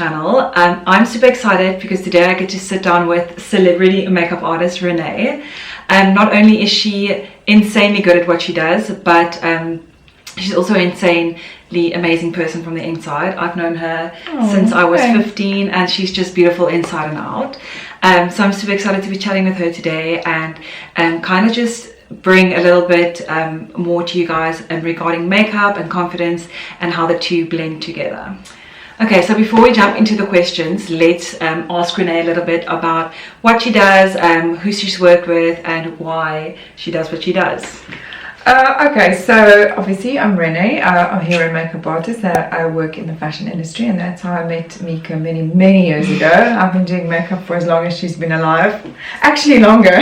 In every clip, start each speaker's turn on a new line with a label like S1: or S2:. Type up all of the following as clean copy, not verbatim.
S1: channel. I'm super excited because today I get to sit down with celebrity makeup artist Renee. Not only is she insanely good at what she does, but she's also an insanely amazing person from the inside. I've known her since I was 15, and she's just beautiful inside and out. So I'm super excited to be chatting with her today and kind of just bring a little bit more to you guys regarding makeup and confidence and how the two blend together. Okay, so before we jump into the questions, let's ask Renee a little bit about what she does, who she's worked with, and why she does what she does.
S2: Okay, so obviously I'm Renee. I'm a hero makeup artist. I work in the fashion industry, and that's how I met Mika many years ago. I've been doing makeup for as long as she's been alive. Actually longer.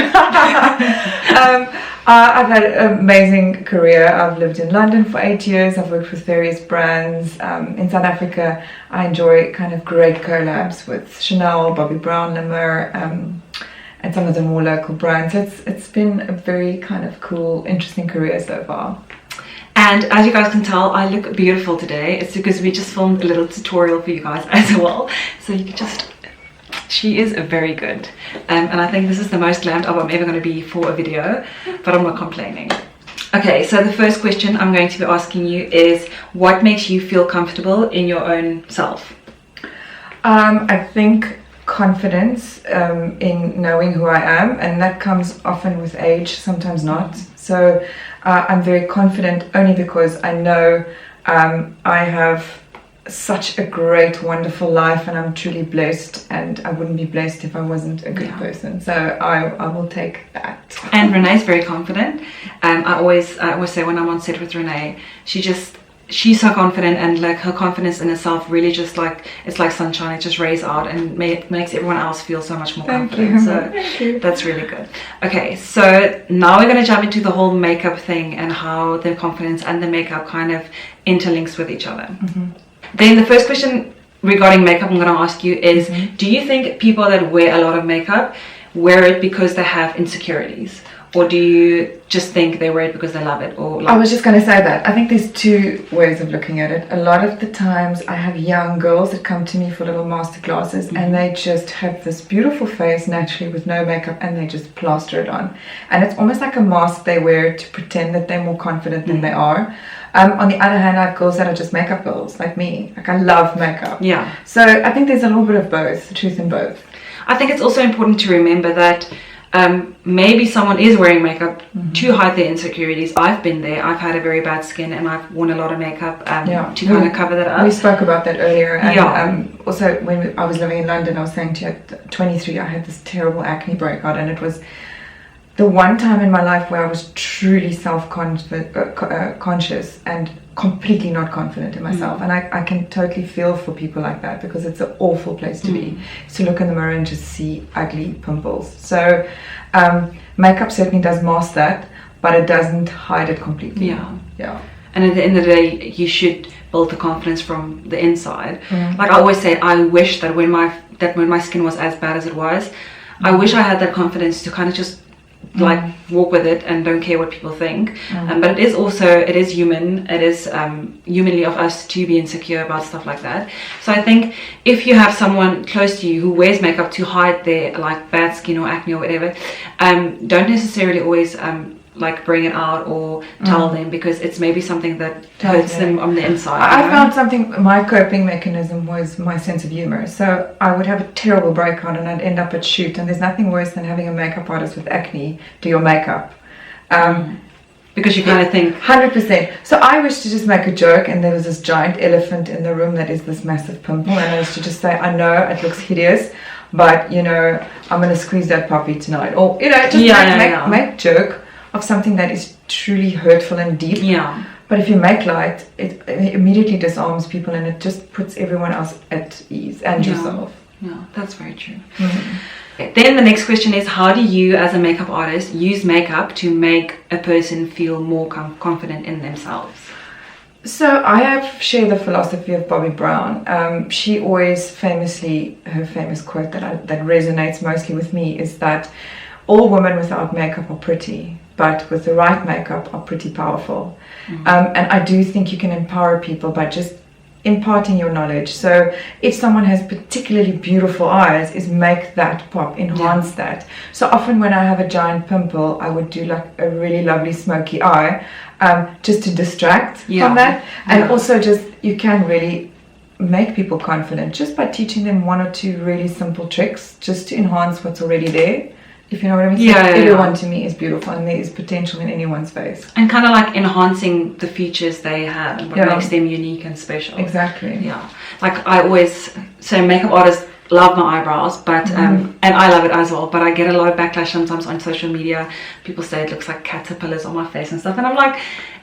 S2: I've had an amazing career. I've lived in London for 8 years. I've worked with various brands. In South Africa, I enjoy kind of great collabs with Chanel, Bobbi Brown, La Mer, and some of the more local brands. It's been a very kind of cool, interesting career so far.
S1: And as you guys can tell, I look beautiful today. It's because we just filmed a little tutorial for you guys as well. So you can just... She is very good. And I think this is the most glammed up I'm ever going to be for a video, but I'm not complaining. Okay, so the first question I'm going to be asking you is, what makes you feel comfortable in your own self?
S2: I think confidence in knowing who I am, and that comes often with age, sometimes not. So I'm very confident only because I know I have such a great, wonderful life, and I'm truly blessed, and I wouldn't be blessed if I wasn't a good person. So I will take that.
S1: And Renee's very confident. I always say when I'm on set with Renee, she's so confident, and like her confidence in herself really just like, it's like sunshine. It just rays out and makes everyone else feel so much more confident. So that's really good. Okay, so now we're going to jump into the whole makeup thing and how the confidence and the makeup kind of interlinks with each other. Then the first question regarding makeup I'm going to ask you is, do you think people that wear a lot of makeup wear it because they have insecurities? Or do you just think they wear it because they love it? Or like...
S2: I was just going to say that. I think there's two ways of looking at it. A lot of the times I have young girls that come to me for little master classes, and they just have this beautiful face naturally with no makeup, and they just plaster it on. And it's almost like a mask they wear to pretend that they're more confident than they are. On the other hand, I have girls that are just makeup girls, like me. Like, I love makeup.
S1: Yeah.
S2: So I think there's a little bit of both, the truth in both.
S1: I think it's also important to remember that maybe someone is wearing makeup to hide their insecurities. I've been there. I've had a very bad skin, and I've worn a lot of makeup to kind of cover that up.
S2: We spoke about that earlier. And also, when I was living in London, I was saying to you, at 23, I had this terrible acne breakout, and it was the one time in my life where I was truly self-conscious and completely not confident in myself. And I can totally feel for people like that, because it's an awful place to be, to look in the mirror and just see ugly pimples. So makeup certainly does mask that, but it doesn't hide it completely. Yeah.
S1: And at the end of the day, you should build the confidence from the inside. Like I always say, I wish that when my skin was as bad as it was, I wish I had that confidence to kind of just like walk with it and don't care what people think. But it is human. It is humanly of us to be insecure about stuff like that. So I think if you have someone close to you who wears makeup to hide their like bad skin or acne or whatever, don't necessarily always like bring it out or tell them, because it's maybe something that hurts them on the inside.
S2: I found something, my coping mechanism was my sense of humor. So I would have a terrible breakout and I'd end up at shoot, and there's nothing worse than having a makeup artist with acne do your makeup.
S1: Because you kind of think
S2: 100%. So I wish to just make a joke, and there was this giant elephant in the room that is this massive pimple, and I used to just say, I know it looks hideous, but you know, I'm gonna squeeze that puppy tonight, or you know, just make joke of something that is truly hurtful and deep. But if you make light, it immediately disarms people, and it just puts everyone else at ease, and yourself.
S1: Yeah, that's very true. Then the next question is, how do you as a makeup artist use makeup to make a person feel more confident in themselves?
S2: So I have shared the philosophy of Bobbi Brown. She always famously, her famous quote that resonates mostly with me is that all women without makeup are pretty, but with the right makeup are pretty powerful. And I do think you can empower people by just imparting your knowledge. So if someone has particularly beautiful eyes, is make that pop, enhance that. So often when I have a giant pimple, I would do like a really lovely smoky eye, just to distract from that. And also just, you can really make people confident just by teaching them one or two really simple tricks just to enhance what's already there. If you know what I mean. So everyone to me is beautiful, and there is potential in anyone's face.
S1: And kind of like enhancing the features they have and what makes them unique and special.
S2: Exactly.
S1: Yeah. Like I always say, makeup artists love my eyebrows, but and I love it as well. But I get a lot of backlash sometimes on social media. People say it looks like caterpillars on my face and stuff, and I'm like,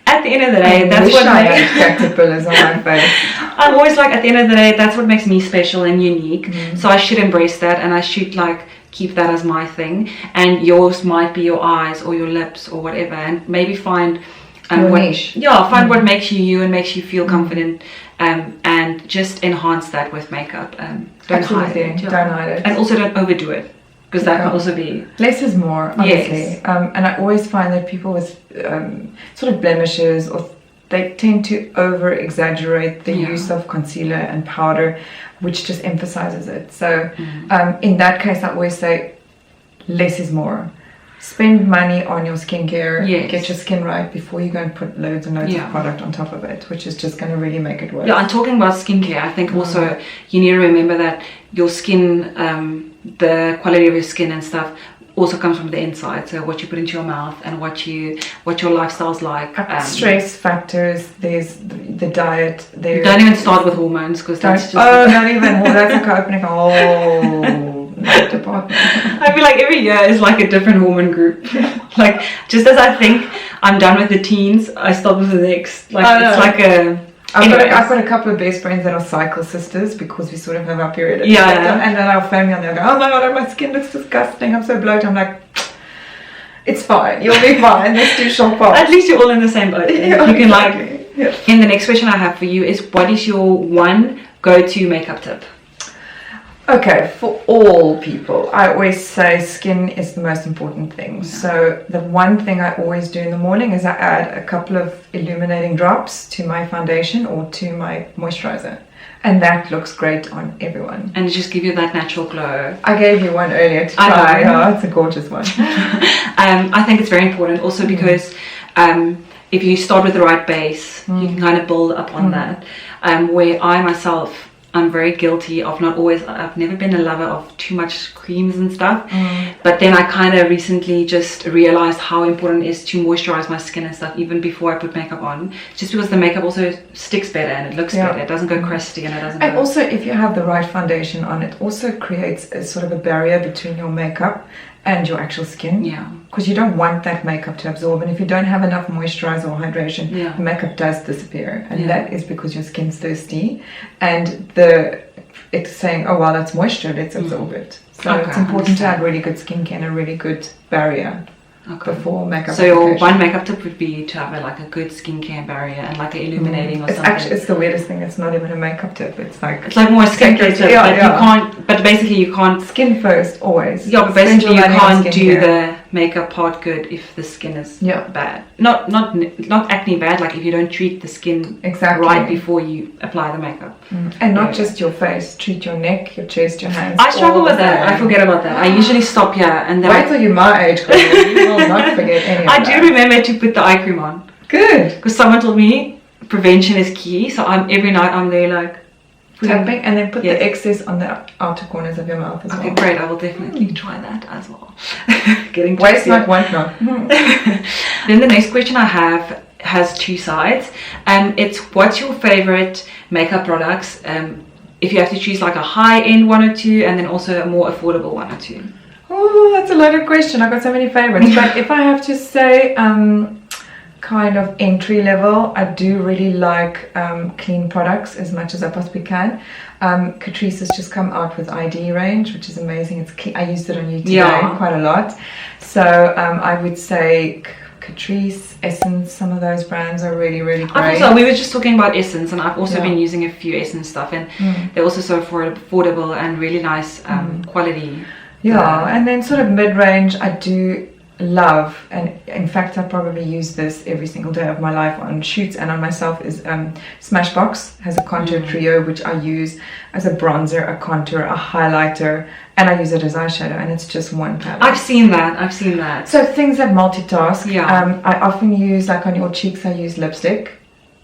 S1: at the end of the day, that's what makes
S2: caterpillars on my face.
S1: I'm always like, at the end of the day, that's what makes me special and unique. So I should embrace that, and I should like keep that as my thing. And yours might be your eyes or your lips or whatever, and maybe find
S2: your niche.
S1: Find what makes you you and makes you feel confident, and just enhance that with makeup. Don't hide it.
S2: Don't hide it.
S1: And also don't overdo it, because that can also be...
S2: Less is more, honestly.
S1: Yes.
S2: And I always find that people with sort of blemishes, or they tend to over exaggerate the use of concealer and powder, which just emphasizes it. So in that case, I always say less is more. Spend money on your skincare, get your skin right before you go and put loads and loads of product on top of it, which is just going to really make it work.
S1: Yeah, and talking about skincare, I think also you need to remember that your skin, the quality of your skin and stuff also comes from the inside. So what you put into your mouth and what your lifestyle's like.
S2: Stress factors, there's the diet.
S1: Don't even start with hormones, because that's just...
S2: not even. That's like opening a whole department.
S1: I feel like every year is like a different hormone group. Like, just as I think I'm done with the teens, I start with the next. Like, it's like a...
S2: I've got a couple of best friends that are cycle sisters, because we sort of have our period. And then our family on there go, oh my god, my skin looks disgusting, I'm so bloated. I'm like, it's fine, you'll be fine, let's do short parts.
S1: At least you're all in the same boat. You can And the next question I have for you is, what is your one go-to makeup tip?
S2: Okay, for all people, I always say skin is the most important thing. So the one thing I always do in the morning is I add a couple of illuminating drops to my foundation or to my moisturizer. And that looks great on everyone.
S1: And just give you that natural glow.
S2: I gave you one earlier to try. Oh, it's a gorgeous one.
S1: I think it's very important also because if you start with the right base, you can kind of build up on that. Where I myself... I'm very guilty of I've never been a lover of too much creams and stuff, but then I kind of recently just realized how important it is to moisturize my skin and stuff even before I put makeup on, just because the makeup also sticks better and it looks better, it doesn't go crusty, and it doesn't
S2: also, if you have the right foundation on, it also creates a sort of a barrier between your makeup and your actual skin, because you don't want that makeup to absorb, and if you don't have enough moisturizer or hydration, the makeup does disappear, and that is because your skin's thirsty, and it's saying, oh well, that's moisture, let's absorb it. So it's important to have really good skincare and a really good barrier before makeup.
S1: So your one makeup tip would be to have a good skincare barrier and like an illuminating or something.
S2: It's the weirdest thing. It's not even a makeup tip. It's like
S1: more a skincare tip. You can't. But basically, you can't.
S2: Skin first, always.
S1: Yeah, but basically, you can't do the makeup part good if the skin is bad. Not acne bad. Like if you don't treat the skin right before you apply the makeup.
S2: And not just your face. Treat your neck, your chest, your hands.
S1: I struggle with that. I forget about that. I usually stop here and then
S2: wait till you're my age. You will not forget any of that.
S1: I do remember to put the eye cream on.
S2: Good.
S1: Because someone told me prevention is key. So every night I'm there like
S2: tapping, and then put the excess on the outer corners of your mouth as well.
S1: Okay, great. I will definitely try that as well.
S2: Waste not, want not.
S1: Then the next question I have has two sides. It's what's your favorite makeup products? If you have to choose like a high-end one or two, and then also a more affordable one or two.
S2: Oh, that's a loaded question. I've got so many favorites. But if I have to say kind of entry level, I do really like clean products as much as I possibly can. Catrice has just come out with ID range, which is amazing. It's clean. I used it on you today quite a lot. So I would say Catrice, Essence, some of those brands are really, really great.
S1: We were just talking about Essence, and I've also been using a few Essence stuff, and they're also so affordable and really nice quality.
S2: Yeah, and then sort of mid-range, I do love, and in fact I probably use this every single day of my life on shoots and on myself, is Smashbox has a contour trio, which I use as a bronzer, a contour, a highlighter, and I use it as eyeshadow, and it's just one palette.
S1: I've seen that.
S2: So things that multitask.
S1: Yeah.
S2: I often use, like on your cheeks, I use lipstick.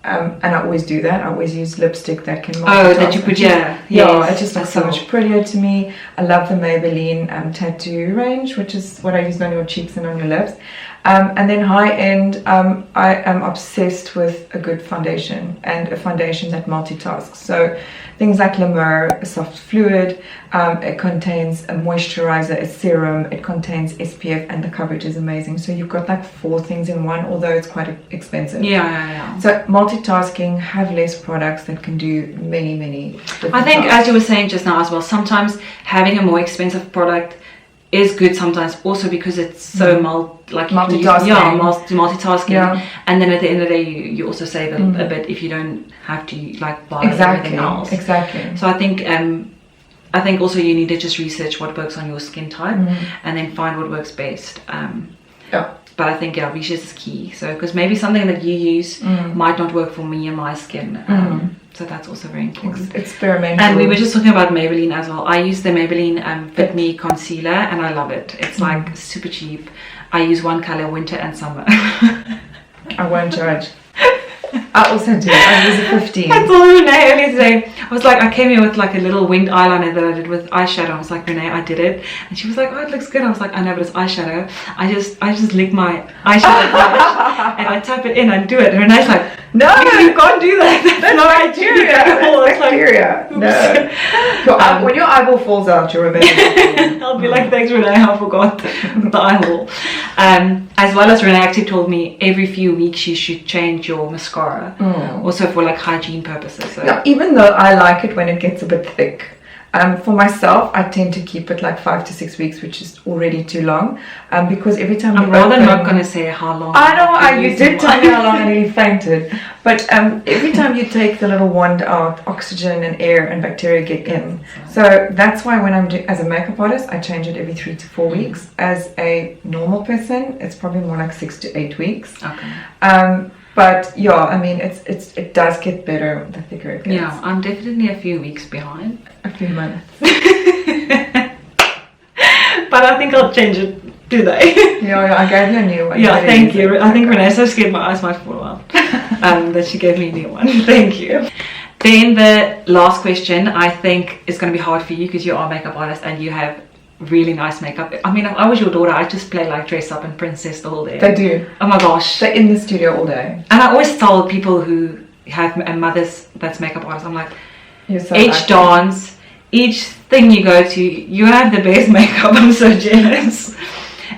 S2: And I always do that. I always use lipstick that can multitask.
S1: Oh, that you put,
S2: yeah, it just looks so
S1: cool.
S2: much prettier to me. I love the Maybelline tattoo range, which is what I use on your cheeks and on your lips. And then high end, I am obsessed with a good foundation, and a foundation that multitasks. So things like La Mer, a soft fluid, it contains a moisturizer, a serum, it contains SPF, and the coverage is amazing. So you've got like 4 things in one, although it's quite expensive.
S1: Yeah.
S2: So multitasking, have less products that can do many different
S1: I think,
S2: tasks.
S1: as you were saying just now as well, sometimes having a more expensive product is good sometimes, also because it's so
S2: multitasking.
S1: Multitasking.
S2: Yeah.
S1: And then at the end of the day, you also save a bit if you don't have to like buy everything else.
S2: Exactly.
S1: So I think also you need to just research what works on your skin type, and then find what works best. But I think research is key. So because maybe something that you use might not work for me and my skin. So that's also very important.
S2: Experimental.
S1: And we were just talking about Maybelline as well. I use the Maybelline Fit Me concealer, and I love it. It's like super cheap. I use one color, winter and summer.
S2: I won't judge. I also do. I use a 15.
S1: I told Renee earlier today, I was like, I came here with like a little winged eyeliner that I did with eyeshadow. I was like, Renee, I did it. And she was like, oh, it looks good. I was like, I know, but it's eyeshadow. I just lick my eyeshadow brush and I tap it in and do it. And Renee's like,
S2: no,
S1: you can't do that. That's not
S2: bacteria. That's bacteria. No. When your eyeball falls out, you'll remember.
S1: I'll be like, thanks, Renee, I forgot the eyeball. As well as Renee actually told me every few weeks you should change your mascara. Also for like hygiene purposes. So.
S2: Now, even though I like it when it gets a bit thick, for myself, I tend to keep it like 5 to 6 weeks, which is already too long. Because every time
S1: I'm rather not going to say how long.
S2: I know, you did tell me how long I nearly fainted. But every time you take the little wand out, oxygen and air and bacteria get in. So that's why when I'm as a makeup artist, I change it every 3 to 4 weeks. As a normal person, it's probably more like 6 to 8 weeks.
S1: Okay.
S2: But yeah, I mean, it does get better the thicker it gets.
S1: Yeah, I'm definitely a few weeks behind.
S2: A few months.
S1: But I think I'll change it today.
S2: Yeah, I gave you a new one.
S1: Yeah, thank you. I think Renee's so scared my eyes might fall out. That she gave me a new one. Thank you. Then the last question, I think, is going to be hard for you because you are a makeup artist and you have really nice makeup. I mean, if I was your daughter, I'd just play like dress up and princess the whole day.
S2: They do.
S1: Oh my gosh.
S2: They're in the studio all day.
S1: And I always tell people who have mothers that's makeup artists, I'm like,
S2: So
S1: each dance, each thing you go to, you have the best makeup. I'm so jealous.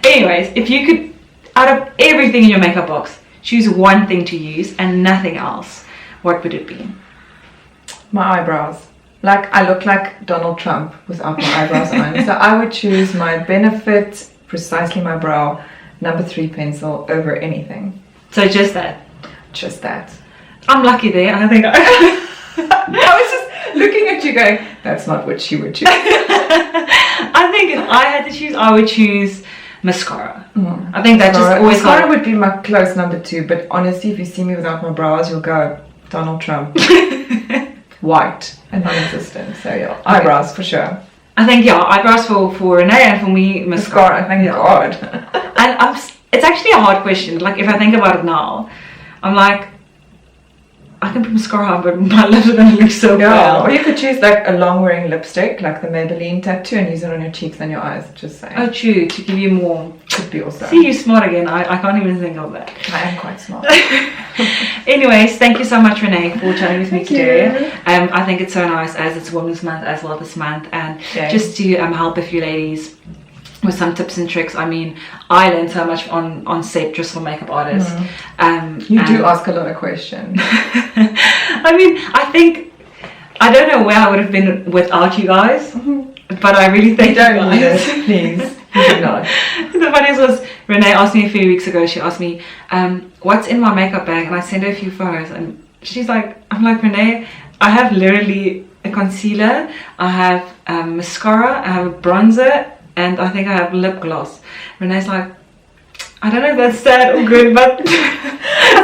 S1: Anyways, if you could, out of everything in your makeup box, choose one thing to use and nothing else, what would it be?
S2: My eyebrows. Like, I look like Donald Trump without my eyebrows on. So I would choose my Benefit, precisely my brow, number 3 pencil over anything.
S1: So just that?
S2: Just that.
S1: I'm lucky there. I think
S2: I was just looking at you going, that's not what she would choose.
S1: I think if I had to choose, I would choose mascara. I think that just always
S2: mascara would be my close number 2, but honestly, if you see me without my brows, you'll go, Donald Trump. White and non-existent. So yeah, eyebrows for sure.
S1: I think eyebrows for Renee, and for me mascara.
S2: Thank God.
S1: And it's actually a hard question. Like if I think about it now, I'm like, I can put mascara on, but my lips are gonna look so pale.
S2: Or you could choose like a long-wearing lipstick, like the Maybelline tattoo, and use it on your cheeks and your eyes. Just saying.
S1: Oh, true. To give you more.
S2: Could be also.
S1: See, you're smart again. I can't even think of that.
S2: I am quite smart.
S1: Anyways, thank you so much, Renee, for chatting with me today.
S2: You.
S1: I think it's so nice as it's Women's Month as well this month, and just to help a few ladies with some tips and tricks. I mean, I learned so much on set just for makeup artists.
S2: You do ask a lot of questions.
S1: I mean, I don't know where I would have been without you guys, but I really thank you guys.
S2: Please. You do not.
S1: The funniest was Renee asked me a few weeks ago. She asked me, "What's in my makeup bag?" And I sent her a few photos, and she's like, "I'm like, Renee, I have literally a concealer, I have mascara, I have a bronzer, and I think I have lip gloss." Renee's like, I don't know if that's sad or good, but
S2: I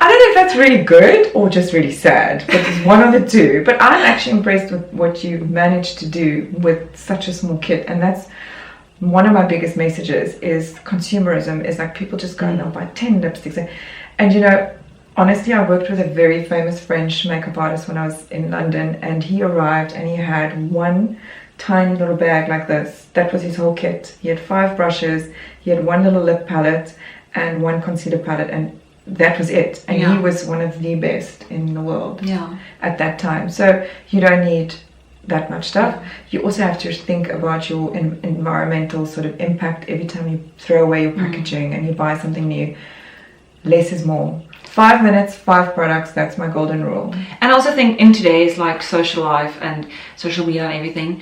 S2: don't know if that's really good or just really sad, but it's one of the two. But I'm actually impressed with what you managed to do with such a small kit, and that's one of my biggest messages is consumerism is like people just go and they'll buy 10 lipsticks. And you know, honestly, I worked with a very famous French makeup artist when I was in London, and he arrived and he had one tiny little bag like this. That was his whole kit. He had 5 brushes, he had one little lip palette and one concealer palette, and that was it. And he was one of the best in the world at that time. So you don't need that much stuff. You also have to think about your environmental sort of impact every time you throw away your packaging and you buy something new. Less is more. 5 minutes, 5 products, that's my golden rule.
S1: And I also think in today's like social life and social media and everything,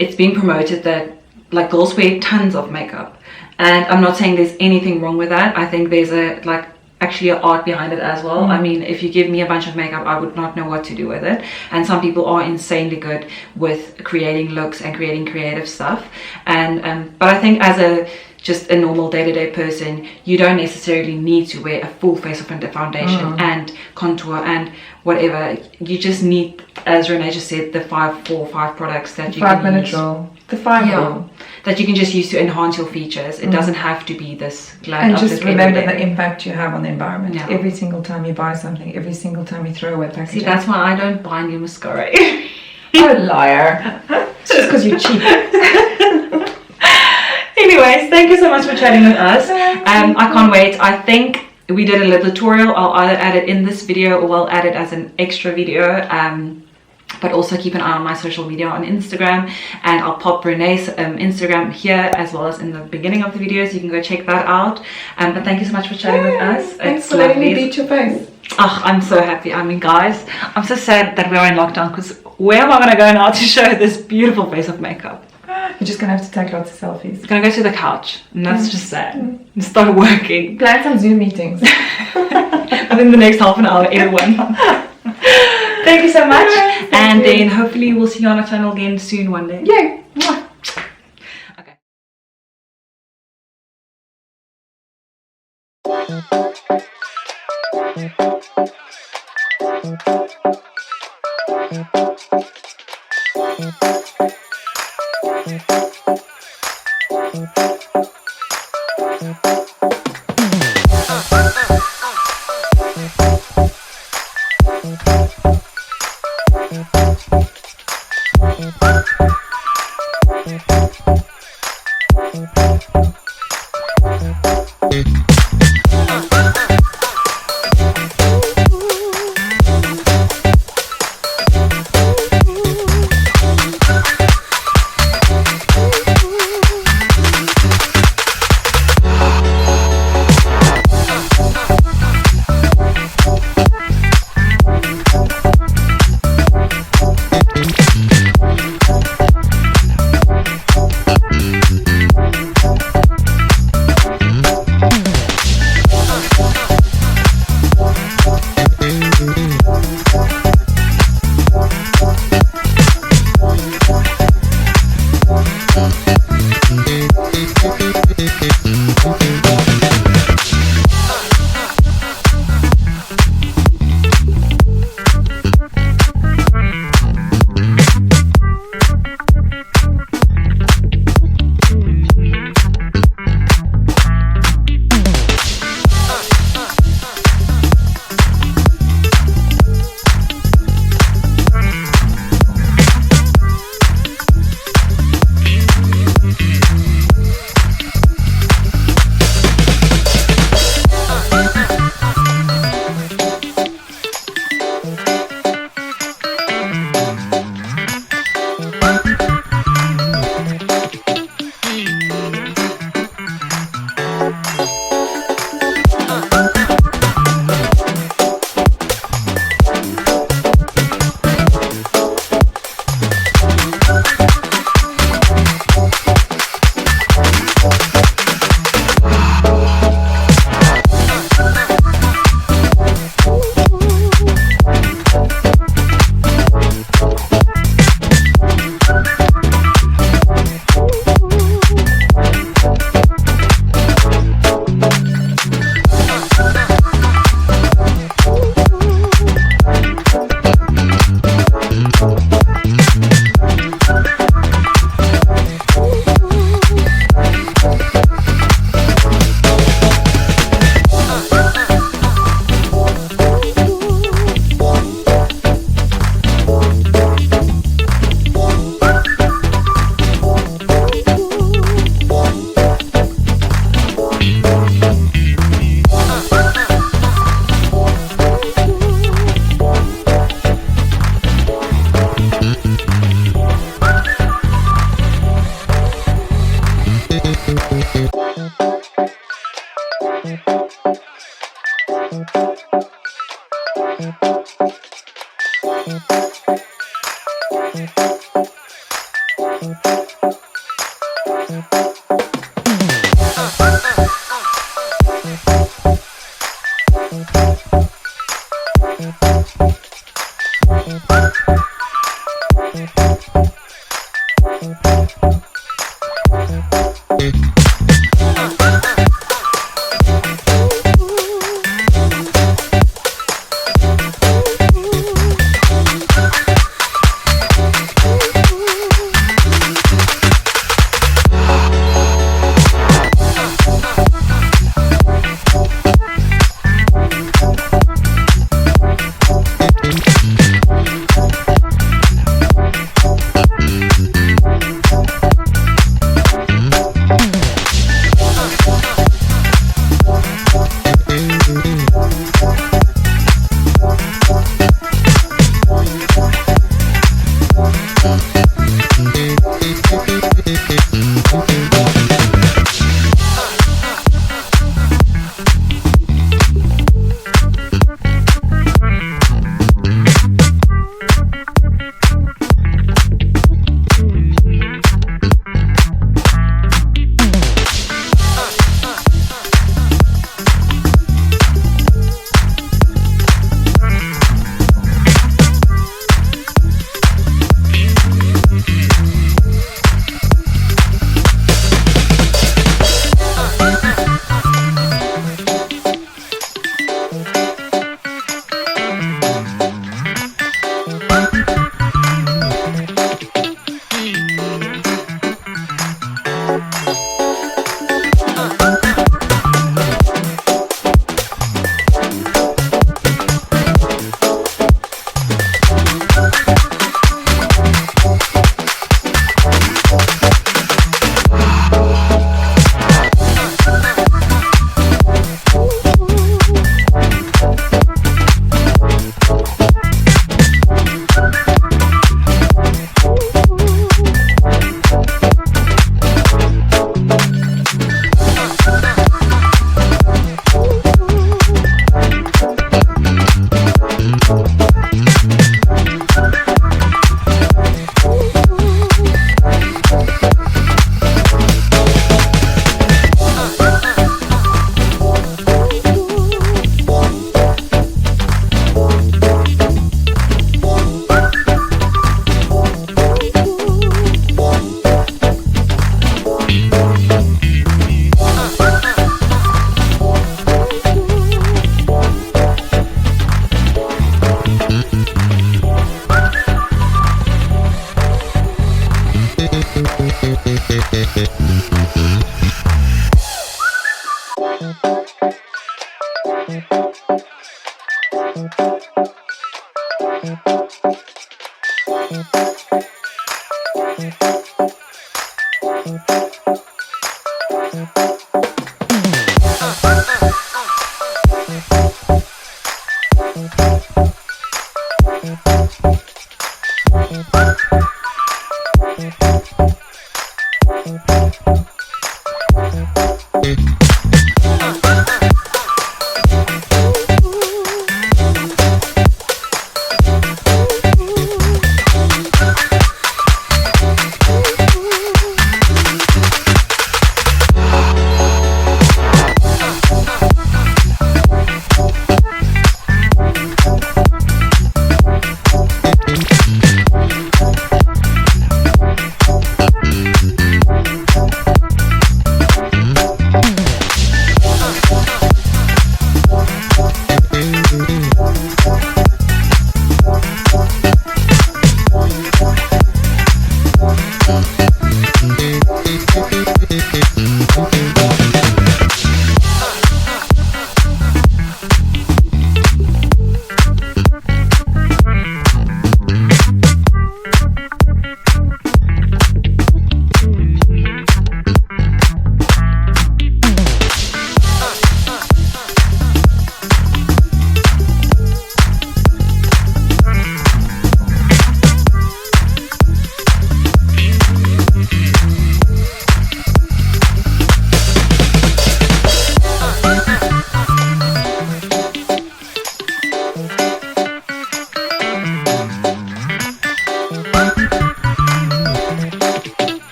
S1: it's being promoted that like girls wear tons of makeup, and I'm not saying there's anything wrong with that. I think there's actually an art behind it as well. I mean, if you give me a bunch of makeup, I would not know what to do with it. And some people are insanely good with creating looks and creating creative stuff. And but I think as just a normal day-to-day person, you don't necessarily need to wear a full face of foundation and contour and whatever. You just need, as Renee just said, the 5 products that you can use. 5-minute rule.
S2: The 5 rule.
S1: That you can just use to enhance your features. It doesn't have to be this glam.
S2: And just remember the impact you have on the environment. Every single time you buy something, every single time you throw away packaging.
S1: See, that's why I don't buy new mascara.
S2: Oh, liar. It's just because you're cheap.
S1: Anyways, thank you so much for chatting with us. I can't wait. I think we did a little tutorial. I'll either add it in this video or I'll add it as an extra video. But also keep an eye on my social media on Instagram, and I'll pop Renee's Instagram here as well as in the beginning of the video, so you can go check that out. But thank you so much for chatting with us.
S2: Thanks for letting me beat your face.
S1: Oh, I'm so happy. I mean, guys, I'm so sad that we're in lockdown, because where am I going to go now to show this beautiful face of makeup?
S2: You're just going to have to take lots of selfies.
S1: I'm going to go to the couch, and that's just sad. And start working.
S2: Plan some Zoom meetings.
S1: Within the next half an hour, everyone. Thank you so much. And then hopefully we'll see you on our channel again soon one day.
S2: Yay.